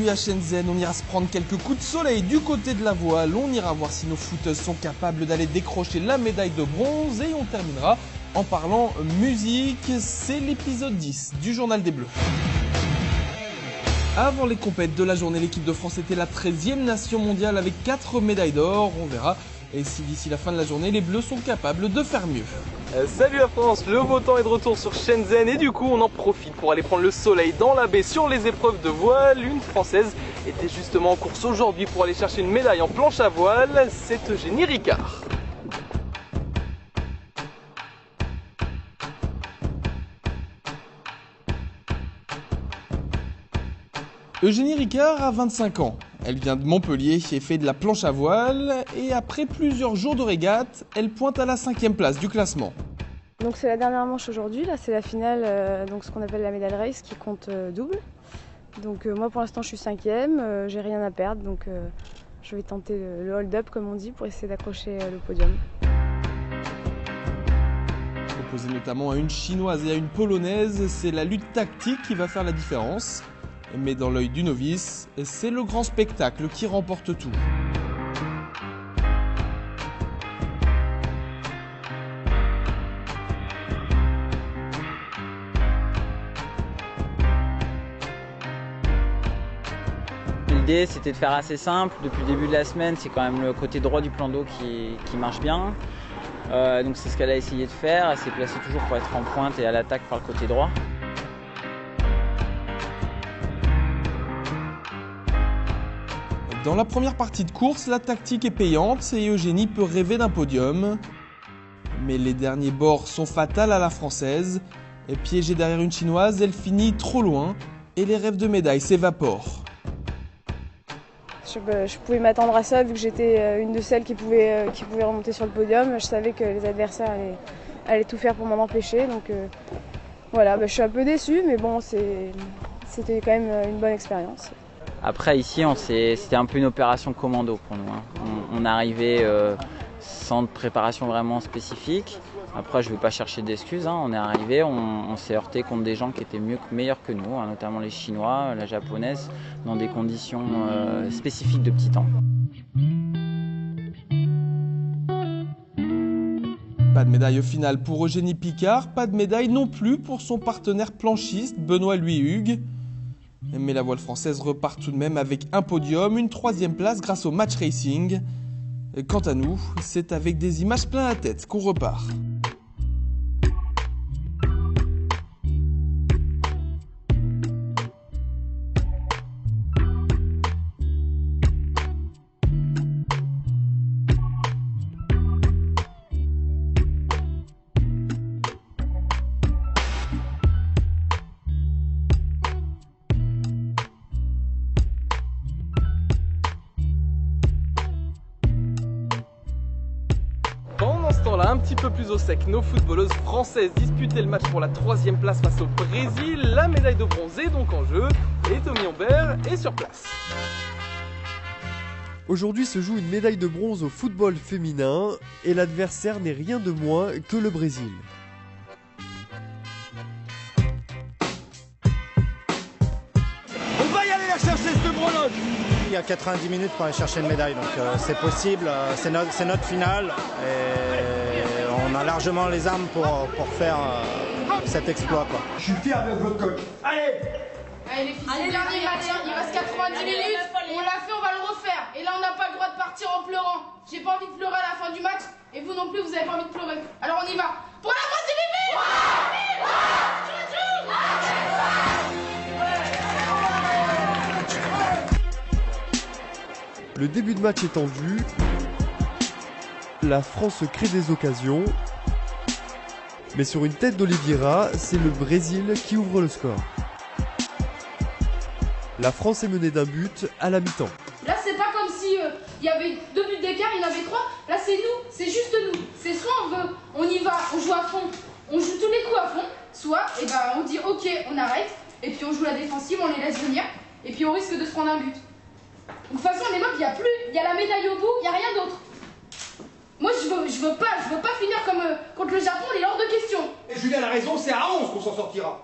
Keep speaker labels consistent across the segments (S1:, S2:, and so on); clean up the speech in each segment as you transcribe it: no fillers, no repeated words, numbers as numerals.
S1: Aujourd'hui à Shenzhen, on ira se prendre quelques coups de soleil du côté de la voile. On ira voir si nos footeuses sont capables d'aller décrocher la médaille de bronze. Et on terminera en parlant musique. C'est l'épisode 10 du Journal des Bleus. Avant les compètes de la journée, l'équipe de France était la 13e nation mondiale avec 4 médailles d'or. On verra. Et si d'ici la fin de la journée, les Bleus sont capables de faire mieux.
S2: Salut la France, le beau temps est de retour sur Shenzhen et du coup on en profite pour aller prendre le soleil dans la baie sur les épreuves de voile. Une Française était justement en course aujourd'hui pour aller chercher une médaille en planche à voile, c'est Eugénie Ricard.
S1: Eugénie Ricard a 25 ans. Elle vient de Montpellier et fait de la planche à voile. Et après plusieurs jours de régate, elle pointe à la 5e place du classement.
S3: Donc c'est la dernière manche aujourd'hui, là c'est la finale, donc ce qu'on appelle la medal race qui compte double. Donc moi pour l'instant je suis 5e, j'ai rien à perdre, donc je vais tenter le hold-up comme on dit pour essayer d'accrocher le podium.
S1: Opposée notamment à une chinoise et à une polonaise, c'est la lutte tactique qui va faire la différence. Mais dans l'œil du novice, c'est le grand spectacle qui remporte tout.
S4: L'idée c'était de faire assez simple. Depuis le début de la semaine, c'est quand même le côté droit du plan d'eau qui marche bien. Donc c'est ce qu'elle a essayé de faire. Elle s'est placée toujours pour être en pointe et à l'attaque par le côté droit.
S1: Dans la première partie de course, la tactique est payante et Eugénie peut rêver d'un podium. Mais les derniers bords sont fatals à la française. Et piégée derrière une chinoise, elle finit trop loin et les rêves de médaille s'évaporent.
S3: Je pouvais m'attendre à ça vu que j'étais une de celles qui pouvait remonter sur le podium. Je savais que les adversaires allaient tout faire pour m'en empêcher. Donc voilà, je suis un peu déçue, mais bon, c'était quand même une bonne expérience.
S4: Après ici, c'était un peu une opération commando pour nous. On arrivait sans préparation vraiment spécifique. Après, je ne vais pas chercher d'excuses. On est arrivé, on s'est heurté contre des gens qui étaient meilleurs que nous, notamment les Chinois, la Japonaise, dans des conditions spécifiques de petit temps.
S1: Pas de médaille au final pour Eugénie Picard, pas de médaille non plus pour son partenaire planchiste Benoît Louis Hugues. Mais la voile française repart tout de même avec un podium, une 3e place grâce au match racing. Quant à nous, c'est avec des images plein la tête qu'on repart.
S2: Là, un petit peu plus au sec, nos footballeuses françaises disputaient le match pour la 3e place face au Brésil. La médaille de bronze est donc en jeu et Tommy Humbert est sur place.
S5: Aujourd'hui se joue une médaille de bronze au football féminin et l'adversaire n'est rien de moins que le Brésil.
S6: On va y aller la chercher cette breloque.
S7: Il y a 90 minutes pour aller chercher une médaille, donc c'est possible, c'est notre finale. On a largement les armes pour faire cet exploit.
S6: Je suis fier de votre coach. Allez
S8: les filles, c'est le dernier match, il reste 90 minutes, on l'a fait, on va le refaire. Et là on n'a pas le droit de partir en pleurant. J'ai pas envie de pleurer à la fin du match, et vous non plus, vous avez pas envie de pleurer. Alors on y va. Pour la France, c'est vive.
S5: Le début de match est en vue. La France crée des occasions. Mais sur une tête d'Oliveira, c'est le Brésil qui ouvre le score. La France est menée d'un but à la mi-temps.
S8: Là, c'est pas comme si il y avait 2 buts d'écart, il y en avait 3. Là, c'est nous, c'est juste nous. C'est soit on y va, on joue à fond, on joue tous les coups à fond, soit on dit ok, on arrête, et puis on joue la défensive, on les laisse venir, et puis on risque de se prendre un but. De toute façon, les meufs, il y a la médaille au bout, il n'y a rien d'autre. Moi, je veux pas finir comme contre le Japon, il est hors de question.
S6: Et Julien a raison, c'est à 11 qu'on s'en sortira.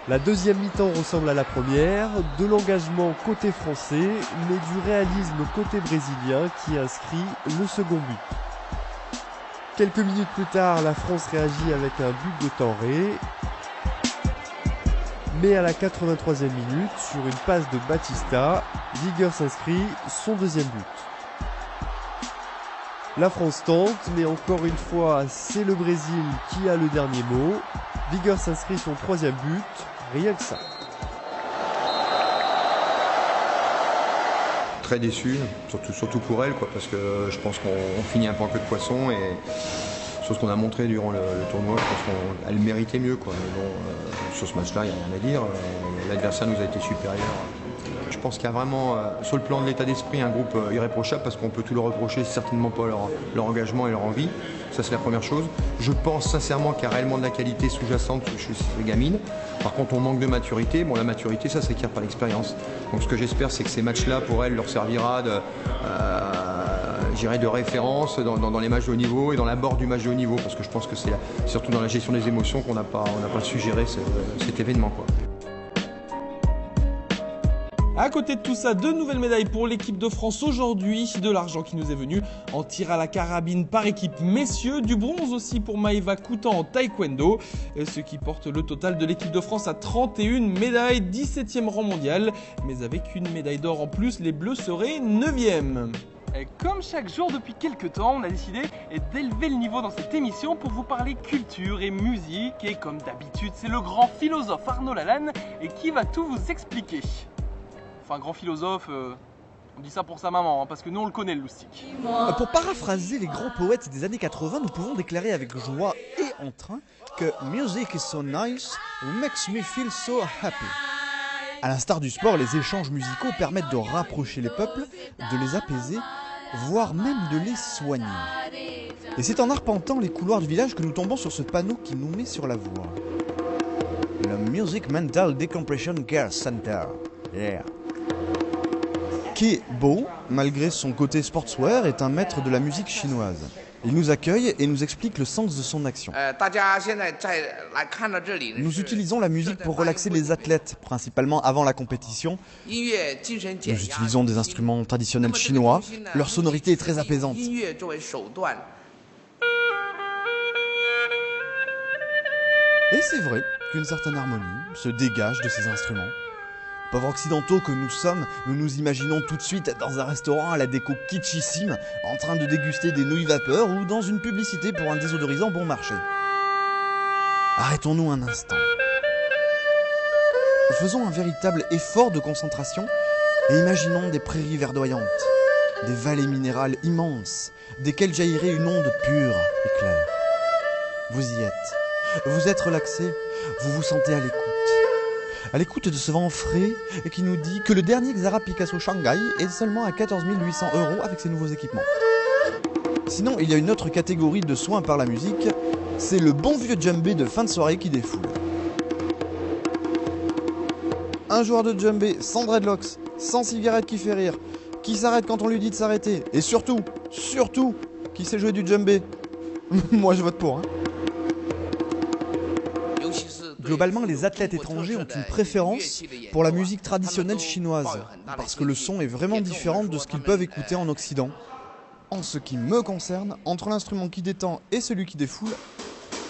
S5: La deuxième mi-temps ressemble à la première, de l'engagement côté français, mais du réalisme côté brésilien qui inscrit le second but. Quelques minutes plus tard, la France réagit avec un but de Tanré. Mais à la 83e minute, sur une passe de Batista, Vigor s'inscrit son deuxième but. La France tente, mais encore une fois, c'est le Brésil qui a le dernier mot. Vigor s'inscrit son troisième but, rien que ça.
S9: Très déçu, surtout pour elle, quoi, parce que je pense qu'on finit un peu en queue de poisson et chose qu'on a montré durant le tournoi, je pense qu'elle méritait mieux, quoi. Mais bon, sur ce match-là, il n'y a rien à dire. L'adversaire nous a été supérieur. Je pense qu'il y a vraiment, sur le plan de l'état d'esprit, un groupe irréprochable parce qu'on peut tout leur reprocher, certainement pas leur engagement et leur envie. Ça, c'est la première chose. Je pense sincèrement qu'il y a réellement de la qualité sous-jacente chez ces gamines. Par contre, on manque de maturité. Bon, la maturité, ça s'acquiert par l'expérience. Donc, ce que j'espère, c'est que ces matchs-là, pour elles, leur servira de référence dans les matchs de haut niveau et dans l'abord du match de haut niveau. Parce que je pense que c'est surtout dans la gestion des émotions qu'on n'a pas suggéré cet événement, quoi.
S1: À côté de tout ça, 2 nouvelles médailles pour l'équipe de France aujourd'hui, de l'argent qui nous est venu en tir à la carabine par équipe messieurs, du bronze aussi pour Maëva Coutan en taekwondo, ce qui porte le total de l'équipe de France à 31 médailles, 17e rang mondial, mais avec une médaille d'or en plus, les Bleus seraient 9e.
S2: Et comme chaque jour depuis quelques temps, on a décidé d'élever le niveau dans cette émission pour vous parler culture et musique, et comme d'habitude, c'est le grand philosophe Arnaud Lalanne et qui va tout vous expliquer. Enfin, grand philosophe, on dit ça pour sa maman, hein, parce que nous on le connaît le loustic.
S10: Pour paraphraser les grands poètes des années 80, nous pouvons déclarer avec joie et entrain que « Music is so nice, makes me feel so happy ». À l'instar du sport, les échanges musicaux permettent de rapprocher les peuples, de les apaiser, voire même de les soigner. Et c'est en arpentant les couloirs du village que nous tombons sur ce panneau qui nous met sur la voie. Le Music Mental Decompression Care Center. Yeah. Ke Bo, malgré son côté sportswear, est un maître de la musique chinoise. Il nous accueille et nous explique le sens de son action. Nous utilisons la musique pour relaxer les athlètes, principalement avant la compétition. Nous utilisons des instruments traditionnels chinois. Leur sonorité est très apaisante. Et c'est vrai qu'une certaine harmonie se dégage de ces instruments. Pauvres occidentaux que nous sommes, nous nous imaginons tout de suite dans un restaurant à la déco kitschissime, en train de déguster des nouilles vapeur ou dans une publicité pour un désodorisant bon marché. Arrêtons-nous un instant. Faisons un véritable effort de concentration et imaginons des prairies verdoyantes, des vallées minérales immenses, desquelles jaillirait une onde pure et claire. Vous y êtes, vous êtes relaxé, vous vous sentez à l'écoute de ce vent frais qui nous dit que le dernier Xara Picasso Shanghai est seulement à 14 800 € avec ses nouveaux équipements. Sinon, il y a une autre catégorie de soins par la musique, c'est le bon vieux djembé de fin de soirée qui défoule. Un joueur de djembé sans dreadlocks, sans cigarette qui fait rire, qui s'arrête quand on lui dit de s'arrêter, et surtout, qui sait jouer du djembé. Moi je vote pour, hein. Globalement, les athlètes étrangers ont une préférence pour la musique traditionnelle chinoise, parce que le son est vraiment différent de ce qu'ils peuvent écouter en Occident. En ce qui me concerne, entre l'instrument qui détend et celui qui défoule,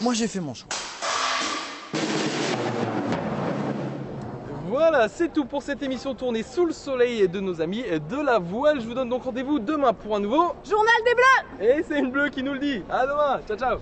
S10: moi j'ai fait mon choix.
S2: Voilà, c'est tout pour cette émission tournée sous le soleil de nos amis de la voile. Je vous donne donc rendez-vous demain pour un nouveau
S8: Journal des Bleus.
S2: Et c'est une bleue qui nous le dit. À demain, ciao ciao.